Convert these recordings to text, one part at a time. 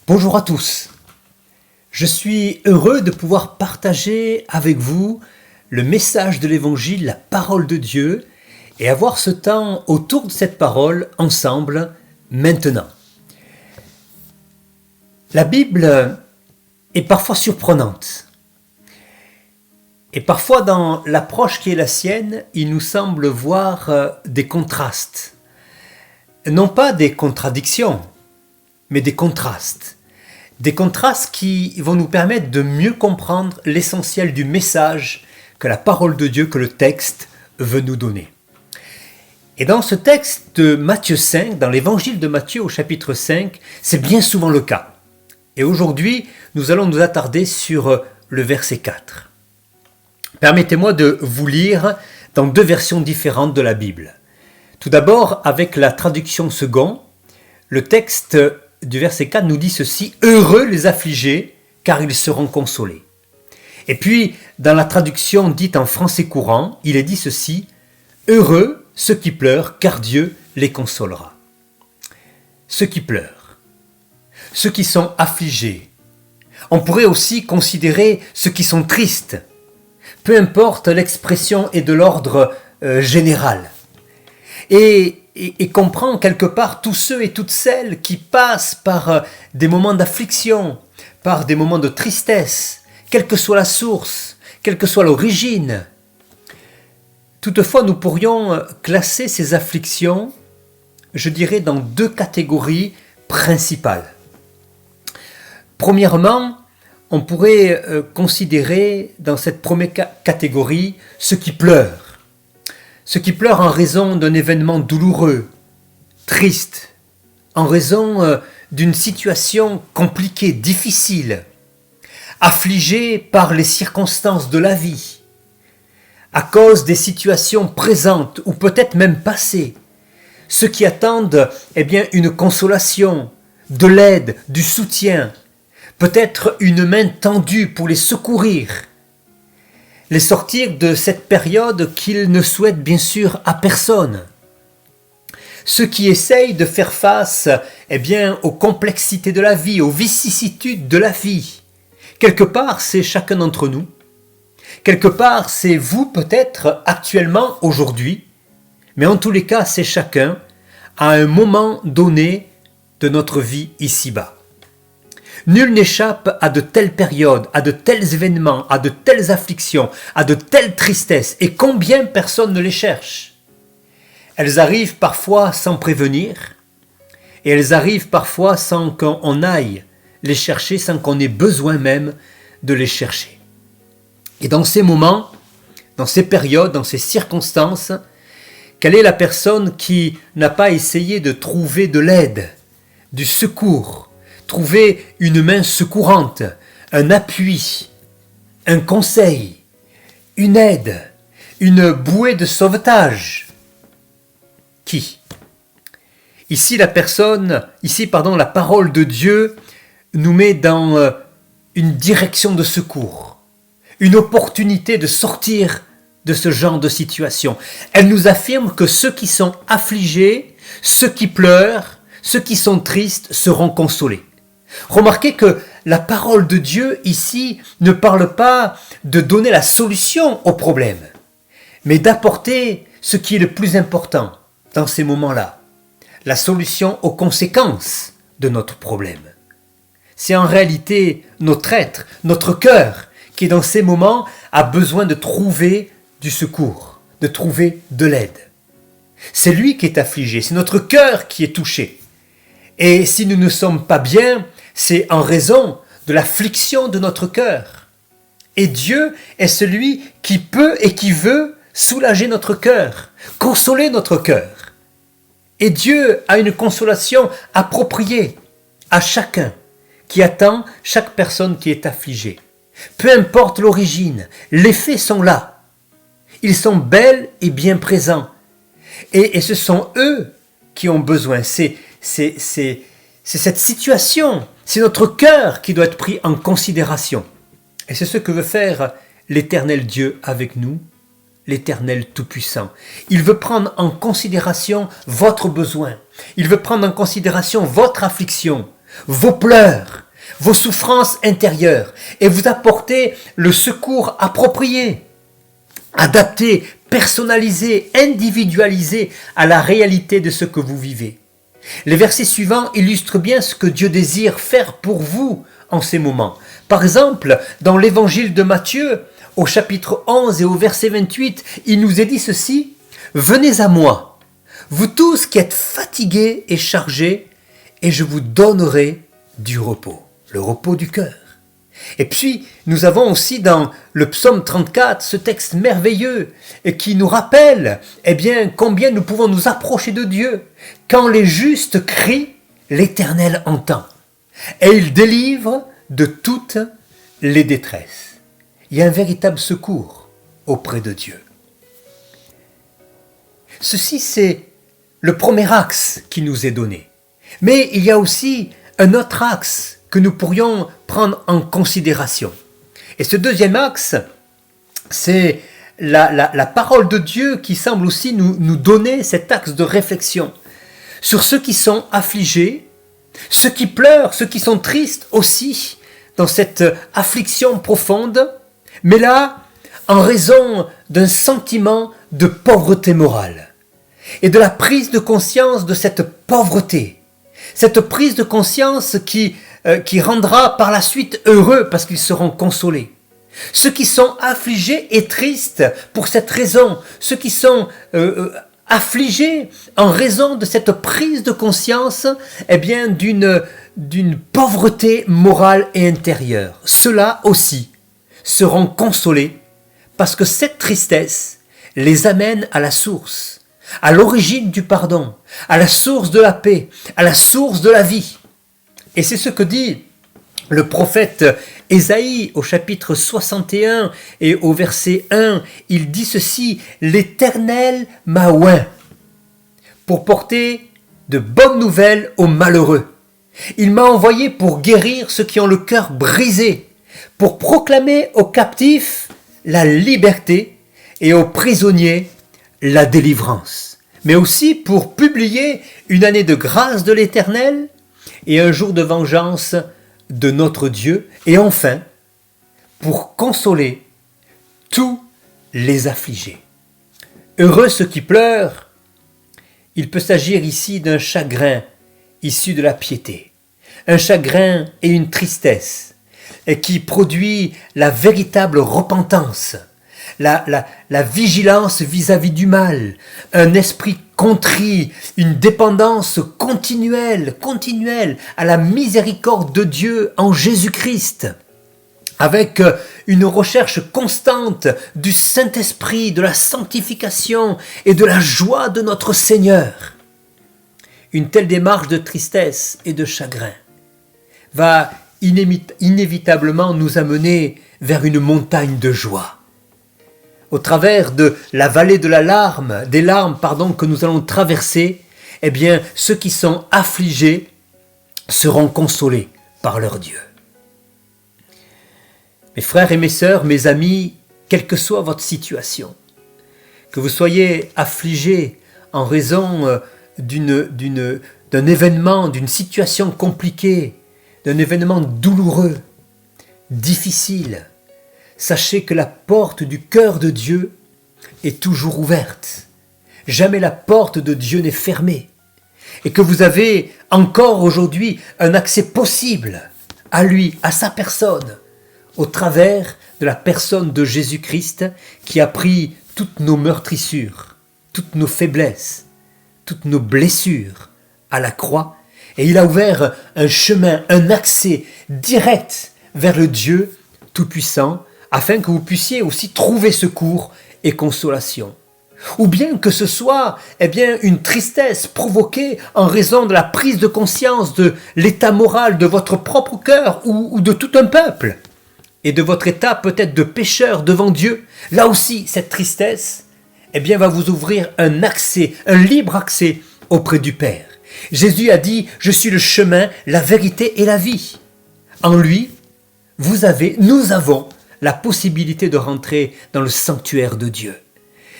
Bonjour à tous. Je suis heureux de pouvoir partager avec vous le message de l'Évangile, la parole de Dieu, et avoir ce temps autour de cette parole ensemble maintenant. La Bible est parfois surprenante. Et parfois dans l'approche qui est la sienne, il nous semble voir des contrastes. Non pas des contradictions, mais des contrastes. Des contrastes qui vont nous permettre de mieux comprendre l'essentiel du message que la parole de Dieu, que le texte veut nous donner. Et dans ce texte de Matthieu 5, dans l'évangile de Matthieu au chapitre 5, c'est bien souvent le cas. Et aujourd'hui, nous allons nous attarder sur le verset 4. Permettez-moi de vous lire dans deux versions différentes de la Bible. Tout d'abord, avec la traduction second, le texte du verset 4 nous dit ceci: « Heureux les affligés, car ils seront consolés. » Et puis, dans la traduction dite en français courant, il est dit ceci: « Heureux ceux qui pleurent, car Dieu les consolera. » Ceux qui pleurent, ceux qui sont affligés. On pourrait aussi considérer ceux qui sont tristes. Peu importe, l'expression est de l'ordre général. Et comprend quelque part tous ceux et toutes celles qui passent par des moments d'affliction, par des moments de tristesse, quelle que soit la source, quelle que soit l'origine. Toutefois, nous pourrions classer ces afflictions, je dirais, dans deux catégories principales. Premièrement, on pourrait considérer dans cette première catégorie ceux qui pleurent. Ceux qui pleurent en raison d'un événement douloureux, triste, en raison d'une situation compliquée, difficile, affligés par les circonstances de la vie, à cause des situations présentes ou peut-être même passées. Ceux qui attendent une consolation, de l'aide, du soutien, peut-être une main tendue pour les secourir, les sortir de cette période qu'ils ne souhaitent bien sûr à personne. Ceux qui essayent de faire face aux complexités de la vie, aux vicissitudes de la vie. Quelque part, c'est chacun d'entre nous. Quelque part, c'est vous peut-être actuellement, aujourd'hui. Mais en tous les cas, c'est chacun à un moment donné de notre vie ici-bas. Nul n'échappe à de telles périodes, à de tels événements, à de telles afflictions, à de telles tristesses. Et combien personne ne les cherche? Elles arrivent parfois sans prévenir, et elles arrivent parfois sans qu'on aille les chercher, sans qu'on ait besoin même de les chercher. Et dans ces moments, dans ces périodes, dans ces circonstances, quelle est la personne qui n'a pas essayé de trouver de l'aide, du secours, trouver une main secourante, un appui, un conseil, une aide, une bouée de sauvetage? Qui? Ici, la parole de Dieu nous met dans une direction de secours, une opportunité de sortir de ce genre de situation. Elle nous affirme que ceux qui sont affligés, ceux qui pleurent, ceux qui sont tristes seront consolés. Remarquez que la parole de Dieu ici ne parle pas de donner la solution au problème, mais d'apporter ce qui est le plus important dans ces moments-là, la solution aux conséquences de notre problème. C'est en réalité notre être, notre cœur, qui dans ces moments a besoin de trouver du secours, de trouver de l'aide. C'est lui qui est affligé, c'est notre cœur qui est touché. Et si nous ne sommes pas bien, c'est en raison de l'affliction de notre cœur. Et Dieu est celui qui peut et qui veut soulager notre cœur, consoler notre cœur. Et Dieu a une consolation appropriée à chacun qui attend, chaque personne qui est affligée. Peu importe l'origine, les faits sont là. Ils sont bels et bien présents. Et ce sont eux qui ont besoin. C'est cette situation, c'est notre cœur qui doit être pris en considération. Et c'est ce que veut faire l'Éternel Dieu avec nous, l'Éternel Tout-Puissant. Il veut prendre en considération votre besoin. Il veut prendre en considération votre affliction, vos pleurs, vos souffrances intérieures et vous apporter le secours approprié, adapté, personnalisé, individualisé à la réalité de ce que vous vivez. Les versets suivants illustrent bien ce que Dieu désire faire pour vous en ces moments. Par exemple, dans l'évangile de Matthieu, au chapitre 11 et au verset 28, il nous est dit ceci: « Venez à moi, vous tous qui êtes fatigués et chargés, et je vous donnerai du repos. » Le repos du cœur. Et puis, nous avons aussi dans le psaume 34 ce texte merveilleux qui nous rappelle combien nous pouvons nous approcher de Dieu. Quand les justes crient, l'Éternel entend et il délivre de toutes les détresses. Il y a un véritable secours auprès de Dieu. Ceci, c'est le premier axe qui nous est donné. Mais il y a aussi un autre axe que nous pourrions prendre en considération. Et ce deuxième axe, c'est la parole de Dieu qui semble aussi nous donner cet axe de réflexion sur ceux qui sont affligés, ceux qui pleurent, ceux qui sont tristes aussi dans cette affliction profonde, mais là, en raison d'un sentiment de pauvreté morale et de la prise de conscience de cette pauvreté. Cette prise de conscience qui rendra par la suite heureux parce qu'ils seront consolés. Ceux qui sont affligés et tristes pour cette raison, ceux qui sont affligés en raison de cette prise de conscience d'une pauvreté morale et intérieure. Ceux-là aussi seront consolés parce que cette tristesse les amène à la source, à l'origine du pardon, à la source de la paix, à la source de la vie. Et c'est ce que dit le prophète Ésaïe au chapitre 61 et au verset 1. Il dit ceci: « L'Éternel m'a oint pour porter de bonnes nouvelles aux malheureux. Il m'a envoyé pour guérir ceux qui ont le cœur brisé, pour proclamer aux captifs la liberté et aux prisonniers la délivrance, mais aussi pour publier une année de grâce de l'Éternel et un jour de vengeance de notre Dieu, et enfin, pour consoler tous les affligés. Heureux ceux qui pleurent, il peut s'agir ici d'un chagrin issu de la piété, un chagrin et une tristesse, et qui produit la véritable repentance, la vigilance vis-à-vis du mal, un esprit contrit, une dépendance continuelle à la miséricorde de Dieu en Jésus-Christ, avec une recherche constante du Saint-Esprit, de la sanctification et de la joie de notre Seigneur. Une telle démarche de tristesse et de chagrin va inévitablement nous amener vers une montagne de joie. Au travers de la vallée de des larmes que nous allons traverser, ceux qui sont affligés seront consolés par leur Dieu. Mes frères et mes sœurs, mes amis, quelle que soit votre situation, que vous soyez affligés en raison d'un événement, d'une situation compliquée, d'un événement douloureux, difficile, sachez que la porte du cœur de Dieu est toujours ouverte. Jamais la porte de Dieu n'est fermée. Et que vous avez encore aujourd'hui un accès possible à lui, à sa personne, au travers de la personne de Jésus-Christ qui a pris toutes nos meurtrissures, toutes nos faiblesses, toutes nos blessures à la croix. Et il a ouvert un chemin, un accès direct vers le Dieu Tout-Puissant, afin que vous puissiez aussi trouver secours et consolation. Ou bien que ce soit une tristesse provoquée en raison de la prise de conscience de l'état moral de votre propre cœur ou de tout un peuple, et de votre état peut-être de pécheur devant Dieu. Là aussi, cette tristesse va vous ouvrir un accès, un libre accès auprès du Père. Jésus a dit « Je suis le chemin, la vérité et la vie ». En lui, nous avons la possibilité de rentrer dans le sanctuaire de Dieu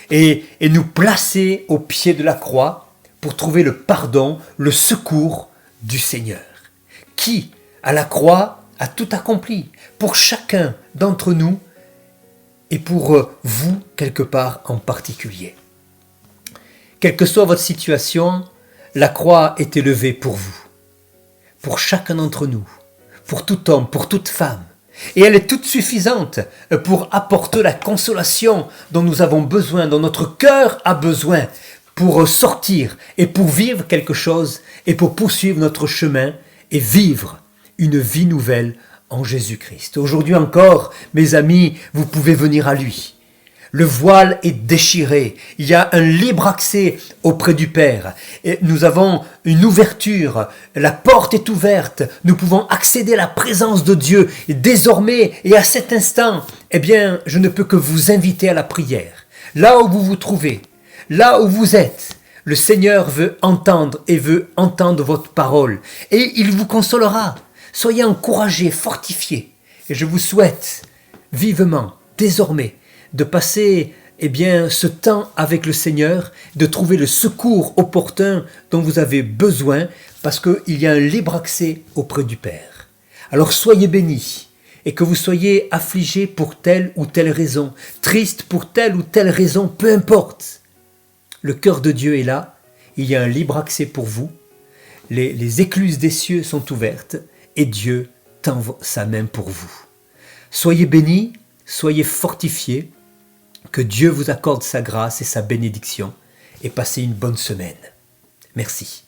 et nous placer au pied de la croix pour trouver le pardon, le secours du Seigneur. qui, à la croix, a tout accompli pour chacun d'entre nous et pour vous, quelque part en particulier. Quelle que soit votre situation, la croix est élevée pour vous, pour chacun d'entre nous, pour tout homme, pour toute femme. Et elle est toute suffisante pour apporter la consolation dont nous avons besoin, dont notre cœur a besoin, pour sortir et pour vivre quelque chose et pour poursuivre notre chemin et vivre une vie nouvelle en Jésus-Christ. Aujourd'hui encore, mes amis, vous pouvez venir à lui. Le voile est déchiré, il y a un libre accès auprès du Père. Et nous avons une ouverture, la porte est ouverte, nous pouvons accéder à la présence de Dieu. Et désormais, et à cet instant, eh bien, je ne peux que vous inviter à la prière. Là où vous vous trouvez, là où vous êtes, le Seigneur veut entendre et veut entendre votre parole. Et il vous consolera. Soyez encouragés, fortifiés. Et je vous souhaite vivement, désormais, de passer ce temps avec le Seigneur, de trouver le secours opportun dont vous avez besoin, parce qu'il y a un libre accès auprès du Père. Alors soyez bénis, et que vous soyez affligés pour telle ou telle raison, tristes pour telle ou telle raison, peu importe. Le cœur de Dieu est là, il y a un libre accès pour vous, les écluses des cieux sont ouvertes, et Dieu tend sa main pour vous. Soyez bénis, soyez fortifiés, que Dieu vous accorde sa grâce et sa bénédiction et passez une bonne semaine. Merci.